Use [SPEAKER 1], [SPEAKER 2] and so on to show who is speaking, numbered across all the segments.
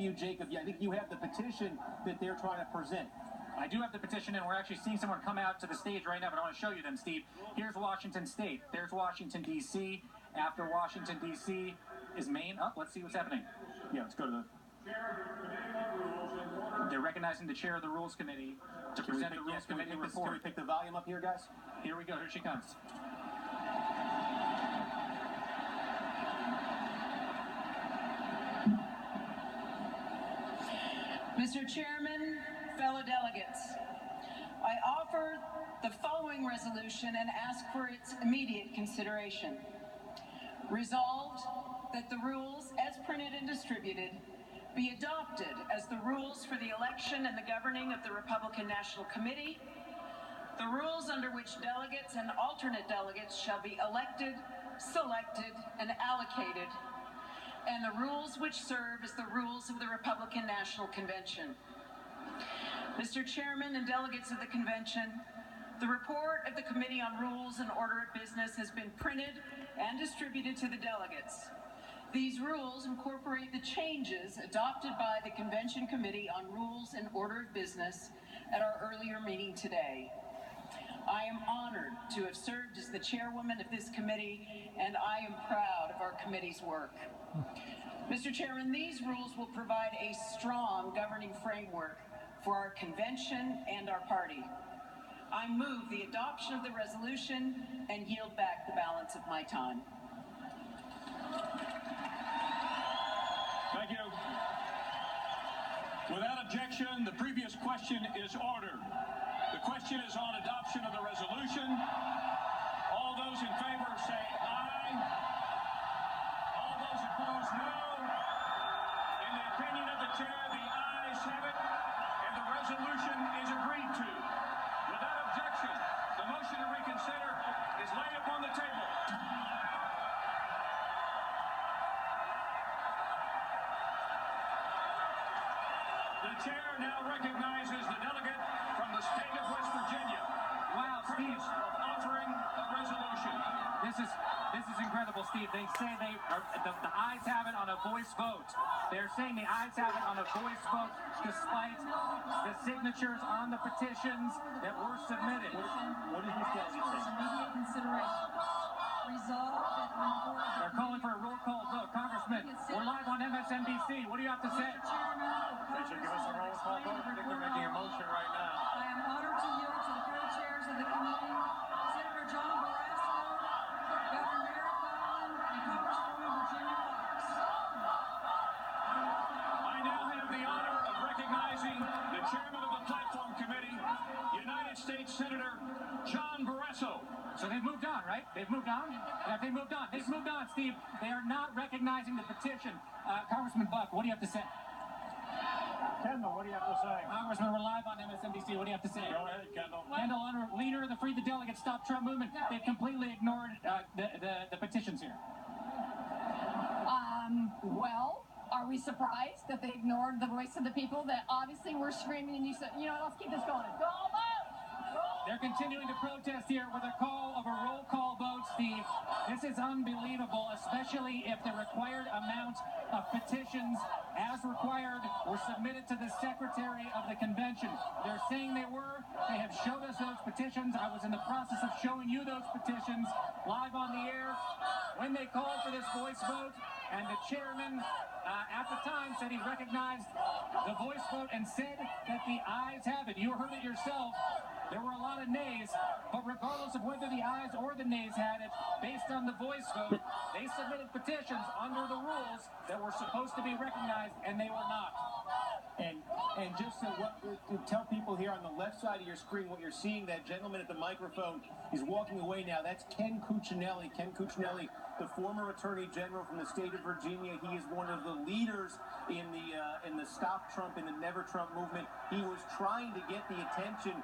[SPEAKER 1] to you, Jacob. I think you have the petition that they're trying to present.
[SPEAKER 2] I do have the petition, and we're actually seeing someone come out to the stage right now, but I want to show you them, Steve. Here's Washington State. There's Washington, D.C. After Washington, D.C. is Maine. Oh, let's see what's happening.
[SPEAKER 1] Yeah, let's go to the...
[SPEAKER 2] They're recognizing the chair of the Rules Committee to present the Rules Committee report.
[SPEAKER 1] Can we pick the volume up here, guys?
[SPEAKER 2] Here we go. Here she comes.
[SPEAKER 3] Mr. Chairman, fellow delegates, I offer the following resolution and ask for its immediate consideration. Resolved that the rules as printed and distributed be adopted as the rules for the election and the governing of the Republican National Committee, the rules under which delegates and alternate delegates shall be elected, selected, and allocated, and the rules which serve as the rules of the Republican National Convention. Mr. Chairman and delegates of the convention, the report of the Committee on Rules and Order of Business has been printed and distributed to the delegates. These rules incorporate the changes adopted by the Convention Committee on Rules and Order of Business at our earlier meeting today. I am honored to have served as the chairwoman of this committee, and I am proud of our committee's work. Mr. Chairman, these rules will provide a strong governing framework for our convention and our party. I move the adoption of the resolution and yield back the balance of my time.
[SPEAKER 4] Thank you. Without objection, the previous question is ordered. The question is on adoption of the resolution. All those in favor say aye. All those opposed, no. In the opinion of the chair, the ayes have it, and the resolution is agreed to. Without objection, the motion to reconsider is laid upon the table. The chair now recognizes the delegate from the state of West Virginia.
[SPEAKER 2] Wow, Steve.
[SPEAKER 4] Offering a resolution.
[SPEAKER 2] This is incredible, Steve. They say the ayes have it on a voice vote. They're saying the ayes have it on a voice vote despite the signatures on the petitions that were submitted.
[SPEAKER 1] What did this delegate say?
[SPEAKER 3] Immediate consideration. Resolved that the report...
[SPEAKER 2] They're calling for a roll call vote. Congressman, we're live on MSNBC. What do you have to say?
[SPEAKER 5] They should give us a roll call vote. I think they're making a motion right now.
[SPEAKER 3] I am honored to yield to the co-chairs of the committee, Senator John Barrasso, Governor Merrick Garland, and Congresswoman Virginia Fox.
[SPEAKER 4] I now have the honor of recognizing the chairman of the Platform Committee, United States Senator John Barrasso.
[SPEAKER 2] So they've moved on, right? They've moved on? Have they moved on? They've moved on, Steve. They are not recognizing the petition. Congressman Buck, what do you have to say?
[SPEAKER 5] Kendall, what do you have to say?
[SPEAKER 2] Congressman, we're live on MSNBC. What do you have to say?
[SPEAKER 5] Go ahead, Kendall.
[SPEAKER 2] Kendall, leader of the Free the Delegates Stop Trump movement. They've completely ignored the petitions here.
[SPEAKER 6] Well, are we surprised that they ignored the voice of the people that obviously were screaming and you said, you know, let's keep this going. Go vote!
[SPEAKER 2] They're continuing to protest here with a call of a roll call vote, Steve. This is unbelievable, especially if the required amount of petitions as required were submitted to the Secretary of the Convention. They're saying they were. They have showed us those petitions. I was in the process of showing you those petitions live on the air when they called for this voice vote, and the chairman at the time said he recognized the voice vote and said that the ayes have it. You heard it yourself. There were a lot of nays, but regardless of whether the ayes or the nays had it, based on the voice vote, they submitted petitions under the rules that were supposed to be recognized, and they were not.
[SPEAKER 1] And just to tell people here on the left side of your screen what you're seeing, that gentleman at the microphone is walking away now. That's Ken Cuccinelli. Ken Cuccinelli, the former Attorney General from the state of Virginia. He is one of the leaders in the Stop Trump and the Never Trump movement. He was trying to get the attention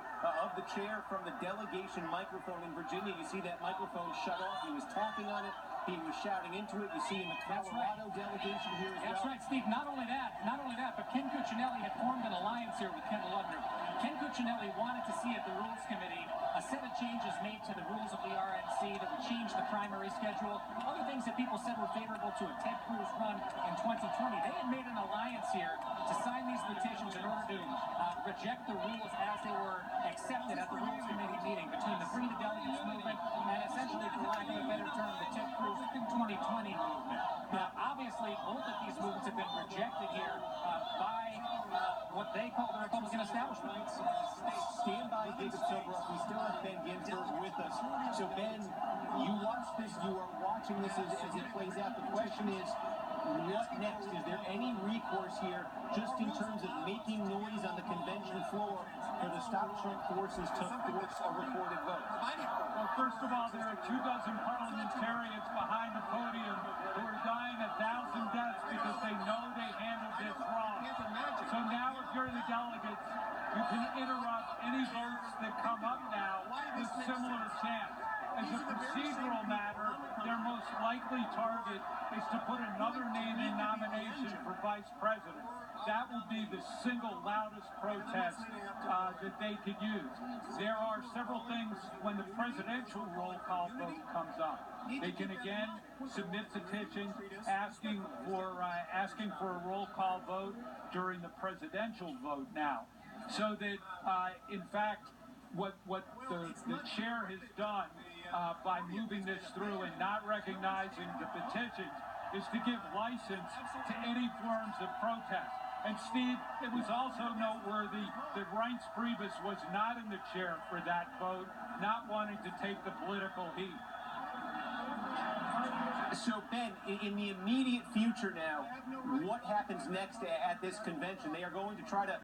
[SPEAKER 1] of the chair from the delegation microphone in Virginia. You see that microphone shut off. He was tapping on it. He was shouting into it. You see in the Colorado delegation here as well.
[SPEAKER 2] That's right, Steve. Not only that, but Ken Cuccinelli had formed an alliance here with Ken Lugner. Ken Cuccinelli wanted to see at the Rules Committee a set of changes made to the rules of the RNC that would change the primary schedule. Other things that people said were favorable to a Ted Cruz run in 2020. They had made an alliance here to sign these petitions in order to reject the rules as they were accepted at the Rules Committee meeting between the Free the Delegates movement and essentially, for lack of a better term, the Ted Cruz 2020 movement. Now, obviously, both of these movements have been rejected here by what they call the Republican establishment.
[SPEAKER 1] Stand by, Jacob Silveroff. We still have Ben Ginsberg with us. So, Ben, you watch this. You are watching this as it plays out. The question is, what next? Is there any recourse here just in terms of making noise on the convention floor for the Stop Trump forces to force a recorded vote?
[SPEAKER 7] Well, first of all, there are 24 parliamentarians behind the podium who are dying 1,000 deaths because they know they handled this wrong. So now if you're the delegates, you can interrupt any votes that come up now with similar chants. As a procedural matter, their most likely target is to put another name in nomination for vice president. That will be the single loudest protest that they could use. There are several things when the presidential roll call vote comes up. They can again submit petitions asking for a roll call vote during the presidential vote now. So that, in fact, what the chair has done by moving this through and not recognizing the petitions is to give license to any forms of protest. And Steve, it was also noteworthy that Reince Priebus was not in the chair for that vote, not wanting to take the political heat.
[SPEAKER 1] So, Ben, in the immediate future now, what happens next at this convention? They are going to try to